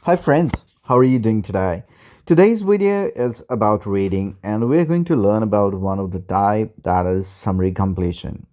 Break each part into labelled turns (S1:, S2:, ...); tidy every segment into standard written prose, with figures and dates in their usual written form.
S1: Hi friends, how are you doing today? Today's video is about reading and we're going to learn about one of the type that is summary completion.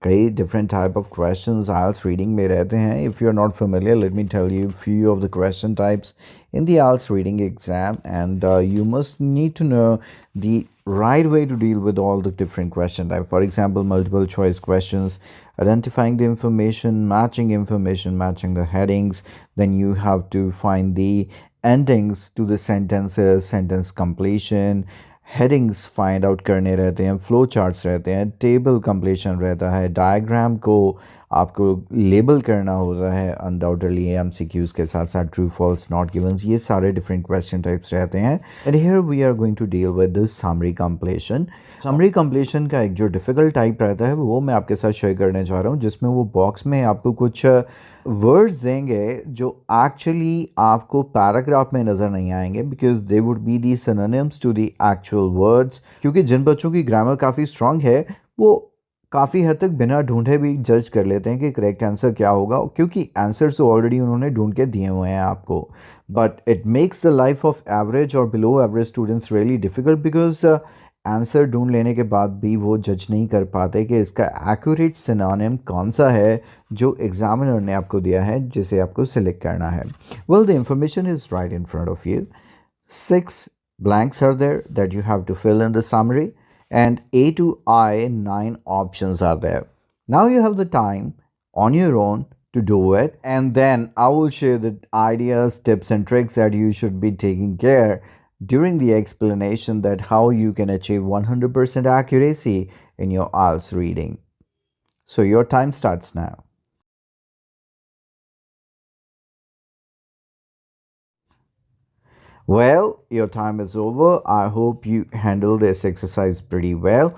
S1: कई different type of questions IELTS reading में रहते हैं. If you're not familiar, let me tell you few of the question types in the IELTS reading exam, and you must need to know the right way to deal with all the different question type. For example, multiple choice questions, identifying the information, matching the headings. Then you have to find the endings to the sentences, sentence completion, headings find out करने रहते हैं, flow charts रहते हैं, table completion रहता है, diagram को आपको label करना होता है अनडाउटेडली एमसीक्यूज के साथ साथ ट्रू फॉल्स नॉट गिवंस. ये सारे डिफरेंट क्वेश्चन टाइप्स रहते हैं. And here we are going to deal with this summary completion. Summary completion का एक जो डिफ़िकल्ट टाइप रहता है वो मैं आपके साथ शेयर करने जा रहा हूँ, जिसमें वो बॉक्स में आपको कुछ वर्ड्स देंगे जो एक्चुअली आपको पैराग्राफ में नज़र नहीं आएंगे, because they would be the synonyms to the actual words. क्योंकि जिन बच्चों की ग्रामर काफ़ी स्ट्रांग है वो काफ़ी हद तक बिना ढूंढे भी जज कर लेते हैं कि करेक्ट आंसर क्या होगा, क्योंकि आंसर तो ऑलरेडी उन्होंने ढूंढ के दिए हुए हैं आपको. But it makes the life of average और below average students really difficult, because answer ढूंढ लेने के बाद भी वो जज नहीं कर पाते कि इसका एक्यूरेट सिनोनिम कौन सा है जो एग्जामिनर ने आपको दिया है, जिसे आपको सिलेक्ट करना है. Well, the information is right in front of you. 6 blanks are there that you have to fill in the summary, and A to I 9 options are there. Now you have the time on your own to do it, and then I will share the ideas, tips and tricks that you should be taking care during the explanation, that how you can achieve 100% accuracy in your IELTS reading. So your time starts now. Well, your time is over. I hope you handled this exercise pretty well.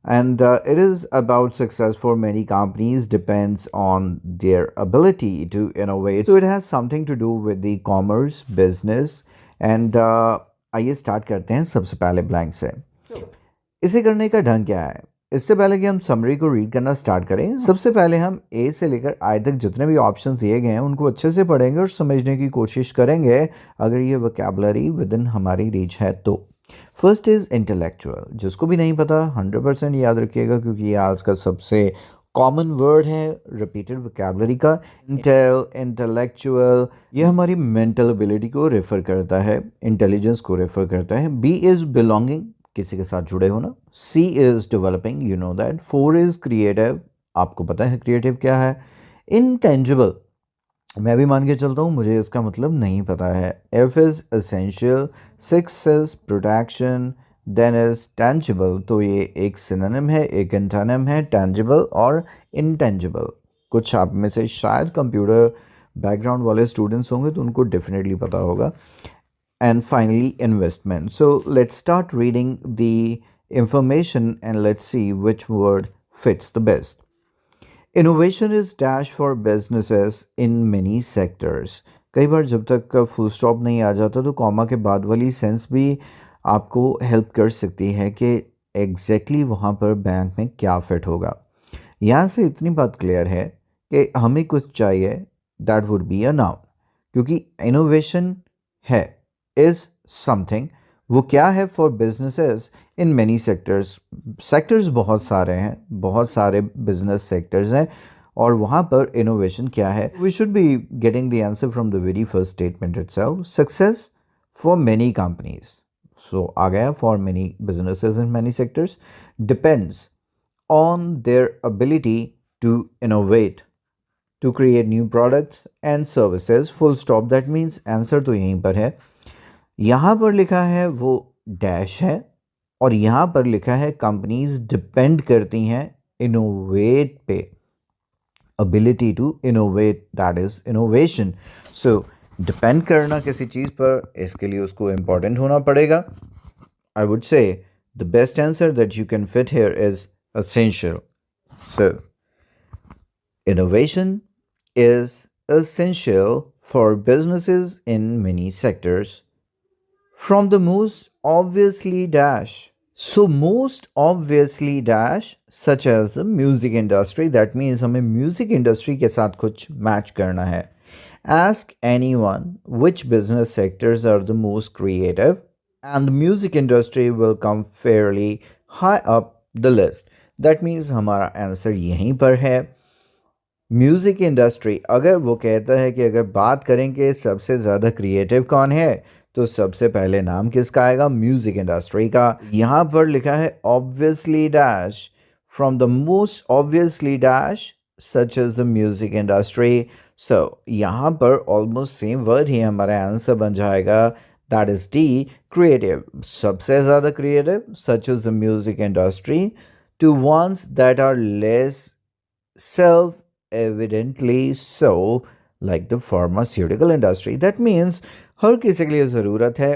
S1: And it is about success for many companies depends on their ability to innovate. So it has something to do with the commerce, business. And आइए start करते हैं सबसे पहले blank से. इसे करने का ढंग क्या है? इससे पहले कि हम समरी को रीड करना स्टार्ट करें, सबसे पहले हम ए से लेकर आई तक जितने भी ऑप्शंस दिए गए हैं उनको अच्छे से पढ़ेंगे और समझने की कोशिश करेंगे, अगर ये वोकैबुलरी विद इन हमारी रीच है तो. First is intellectual. जिसको भी नहीं पता 100% याद रखिएगा, क्योंकि ये आज का सबसे कॉमन वर्ड है रिपीटेड वोकैबुलरी का. इंटेलेक्चुअल ये हमारी मेंटल एबिलिटी को रेफर करता है, इंटेलिजेंस को रेफर करता है. बी इज़ बिलोंगिंग, किसी के साथ जुड़े होना. C is developing, you know that. 4 is creative, आपको पता है क्रिएटिव क्या है. इंटेंजिबल, मैं भी मान के चलता हूँ मुझे इसका मतलब नहीं पता है. F is essential. 6 is protection. Then is tangible. तो ये एक सिनोनिम है, एक एंटोनिम है, टेंजिबल और इंटेंजिबल. कुछ आप में से शायद कंप्यूटर बैकग्राउंड वाले स्टूडेंट्स होंगे तो उनको डेफिनेटली पता होगा. And finally, investment. So let's start reading the information and let's see which word fits the best. Innovation is dash for businesses in many sectors. कई बार जब तक फुल स्टॉप नहीं आ जाता तो कॉमा के बाद वाली सेंस भी आपको हेल्प कर सकती है कि एग्जैक्टली वहाँ पर बैंक में क्या फिट होगा. यहाँ से इतनी बात क्लियर है कि हमें कुछ चाहिए, that would be a noun, क्योंकि इनोवेशन है is something. वो क्या है? for businesses in many sectors. sectors बहुत सारे हैं, बहुत सारे business sectors हैं, और वहाँ पर innovation क्या है? We should be getting the answer from the very first statement itself. Success for many companies. So आ गया for many businesses in many sectors. Depends on their ability to innovate, to create new products and services. Full stop. That means answer तो यहीं पर है. यहाँ पर लिखा है वो डैश है, और यहाँ पर लिखा है कंपनीज डिपेंड करती हैं इनोवेट पे. Ability to innovate, that is innovation. So depend करना किसी चीज़ पर, इसके लिए उसको इम्पॉर्टेंट होना पड़ेगा. I would say the best answer that you can fit here is essential. So innovation is essential for businesses in many sectors. From the most obviously dash. So most obviously dash such as the music industry. That means हमें music industry के साथ कुछ match करना है. Ask anyone which business sectors are the most creative, and the music industry will come fairly high up the list. That means हमारा answer यहीं पर है, म्यूज़िक इंडस्ट्री। अगर वो कहता है कि अगर बात करें कि सबसे ज़्यादा क्रिएटिव कौन है, तो सबसे पहले नाम किसका आएगा? म्यूज़िक इंडस्ट्री का। यहाँ पर लिखा है obviously dash, from the most obviously dash such as the music industry. So यहाँ पर ऑलमोस्ट सेम वर्ड ही हमारा आंसर बन जाएगा, दैट इज डी, क्रिएटिव। सबसे ज़्यादा creative such as the music industry, to ones that are less self evidently so, like the pharmaceutical industry. That means हर किसी के लिए ज़रूरत है,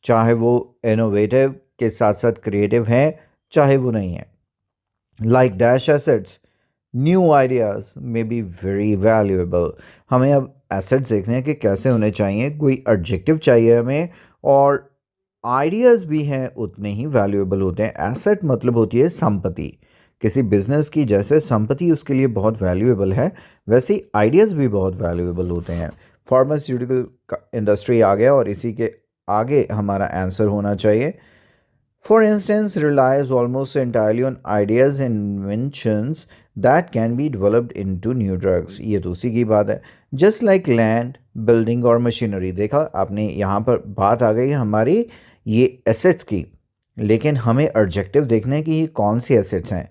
S1: चाहे वो इनोवेटिव के साथ साथ क्रिएटिव है, चाहे वो नहीं है। Like dash assets, new ideas may be very valuable. हमें अब एसेट्स देखने हैं कि कैसे होने चाहिए, कोई एडजेक्टिव चाहिए हमें, और आइडियाज़ भी हैं उतने ही वैल्यूएबल होते हैं। एसेट मतलब होती है संपत्ति। किसी बिजनेस की जैसे संपत्ति उसके लिए बहुत वैल्यूएबल है, वैसे ही आइडियाज़ भी बहुत वैल्यूएबल होते हैं। फार्मास्यूटिकल इंडस्ट्री आ गया और इसी के आगे हमारा आंसर होना चाहिए। For instance relies almost entirely on ideas and inventions that can be developed into new drugs। ये तो उसी की बात है। जस्ट लाइक लैंड, बिल्डिंग और मशीनरी। देखा आपने, यहाँ पर बात आ गई हमारी ये एसेट्स की, लेकिन हमें एडजेक्टिव देखना है कि ये कौन सी एसेट्स हैं।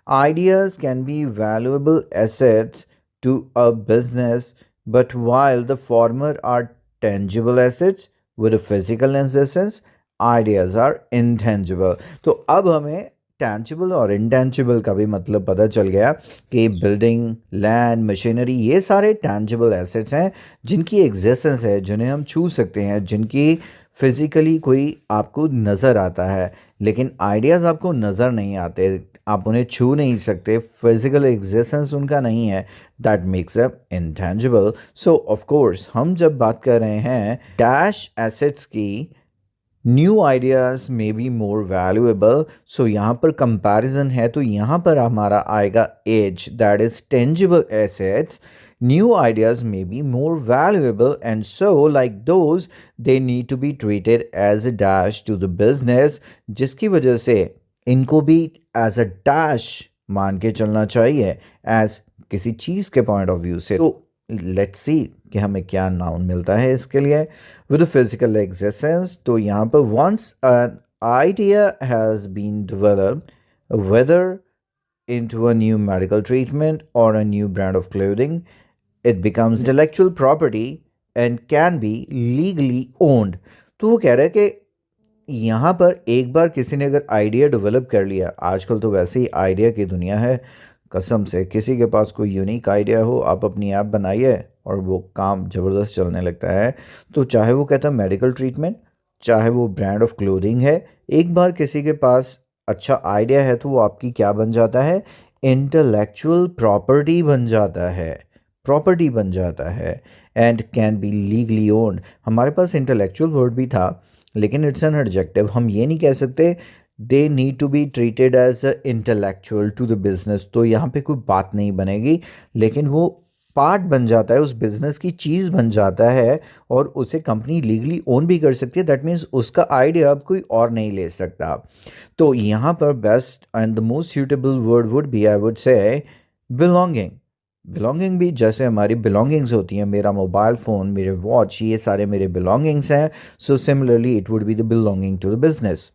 S1: Ideas can be valuable assets to a business, but while the former are tangible assets with a physical existence, ideas are intangible। तो अब हमें tangible और intangible का भी मतलब पता चल गया कि बिल्डिंग, लैंड, मशीनरी ये सारे tangible assets हैं जिनकी एग्जिस्टेंस है, जिन्हें हम छू सकते हैं, जिनकी फिजिकली कोई आपको नज़र आता है, लेकिन आइडियाज़ आपको नज़र नहीं आते, आप उन्हें छू नहीं सकते, फिजिकल एग्जिस्टेंस उनका नहीं है। That makes a intangible. So of course हम जब बात कर रहे हैं डैश एसेट्स की, new ideas may be more valuable. So यहाँ पर कंपैरिजन है, तो यहाँ पर हमारा आएगा as, that is tangible assets. New ideas may be more valuable, and so, like those, they need to be treated as a dash to the business, जिसकी वजह से इनको भी एज अ डैश मान के चलना चाहिए, एज किसी चीज़ के पॉइंट ऑफ व्यू से। तो लेट्स सी कि हमें क्या नाउन मिलता है इसके लिए। विद फिजिकल एग्जिस्टेंस, तो यहाँ पर once an idea has been developed whether into a new medical treatment or a new brand of clothing, it becomes intellectual property and can be legally owned। तो वो कह रहा है कि यहाँ पर एक बार किसी ने अगर आइडिया डेवलप कर लिया, आजकल तो वैसे ही आइडिया की दुनिया है, कसम से किसी के पास कोई यूनिक आइडिया हो, आप अपनी ऐप बनाइए और वो काम ज़बरदस्त चलने लगता है। तो चाहे वो कहता है मेडिकल ट्रीटमेंट, चाहे वो ब्रांड ऑफ क्लोथिंग है, एक बार किसी के पास अच्छा आइडिया है तो वो आपकी क्या बन जाता है? इंटेलेक्चुअल प्रॉपर्टी बन जाता है, प्रॉपर्टी बन जाता है। And can be legally owned, हमारे पास इंटेलेक्चुअल वर्ड भी था, लेकिन इट्स एन एडजेक्टिव। हम ये नहीं कह सकते they need to be treated as intellectual to the business, तो यहाँ पे कोई बात नहीं बनेगी, लेकिन वो पार्ट बन जाता है, उस बिज़नेस की चीज़ बन जाता है और उसे कंपनी लीगली ओन भी कर सकती है। दैट मीन्स उसका आइडिया अब कोई और नहीं ले सकता। तो यहाँ पर best and the most suitable word would be, I would say, belonging. Belonging भी जैसे हमारी बिलोंगिंग्स होती हैं, मेरा मोबाइल फ़ोन, मेरे वॉच, ये सारे मेरे बिलोंगिंग्स हैं। So similarly it would be the belonging to the business.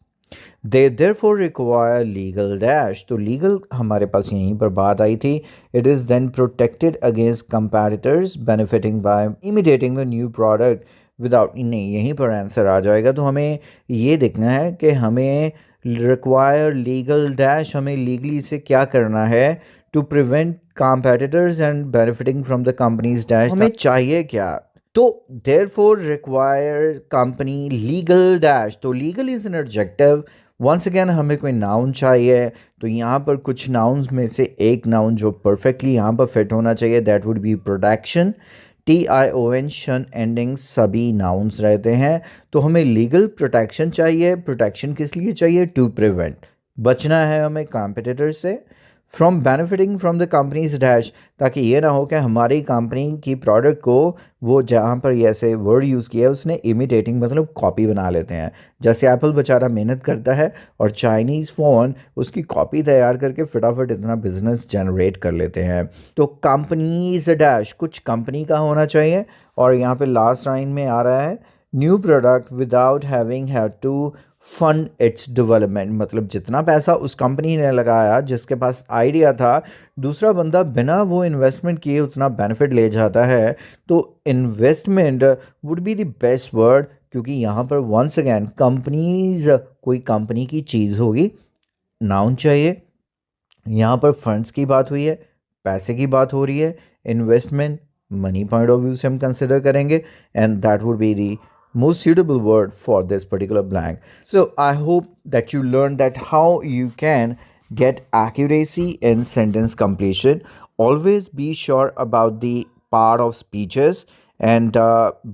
S1: They therefore require legal dash, तो लीगल हमारे पास यहीं पर बात आई थी। It is then protected against comparators benefiting by imitating the new product without, नहीं यहीं पर आंसर आ जाएगा। तो हमें ये देखना है कि हमें रिक्वायर लीगल डैश, हमें लीगली से क्या करना है? To prevent competitors and benefiting from the companies dash, हमें चाहिए क्या? तो therefore require company legal dash, तो legal is an adjective. Once again हमें कोई नाउन चाहिए, तो यहाँ पर कुछ नाउन्स में से एक नाउन जो परफेक्टली यहाँ पर फिट होना चाहिए, that would be protection. TION शन एंडिंग सभी नाउन्स रहते हैं, तो हमें लीगल प्रोटेक्शन चाहिए। प्रोटेक्शन किस लिए चाहिए? टू प्रिवेंट, बचना है हमें कॉम्पिटिटर से, from benefiting from the companies dash, ताकि ये ना हो कि हमारी कंपनी की प्रोडक्ट को वो जहाँ पर ये ऐसे वर्ड यूज़ किया है उसने इमिटेटिंग मतलब कॉपी बना लेते हैं। जैसे एप्पल बेचारा मेहनत करता है और चाइनीज़ फ़ोन उसकी कॉपी तैयार करके फटाफट इतना बिजनेस जनरेट कर लेते हैं। तो कंपनीज डैश कुछ कंपनी का होना चाहिए, और यहाँ पे लास्ट लाइन में आ रहा है new product without having have to fund its development, मतलब जितना पैसा उस कंपनी ने लगाया, जिसके पास आइडिया था, दूसरा बंदा बिना वो इन्वेस्टमेंट किए उतना बेनिफिट ले जाता है। तो investment would be the best word, क्योंकि यहाँ पर वंस अगेन कंपनीज कोई कंपनी की चीज़ होगी, नाउन चाहिए। यहाँ पर फंड्स की बात हुई है, पैसे की बात हो रही है, investment money point of view से हम कंसिडर करेंगे, and that would be the most suitable word for this particular blank. So I hope that you learned that how you can get accuracy in sentence completion. Always be sure about the part of speeches, and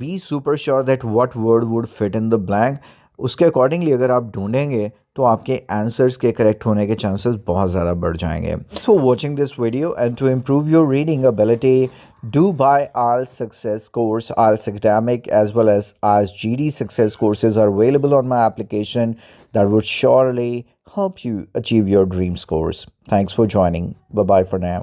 S1: be super sure that what word would fit in the blank. उसके accordingly अगर आप ढूंढेंगे तो आपके answers के correct होने के chances बहुत ज़्यादा बढ़ जाएंगे। So watching this video and to improve your reading ability, do buy IELTS Success course. IELTS Academic as well as IELTS GD Success courses are available on my application that would surely help you achieve your dream scores. Thanks for joining. Bye bye for now.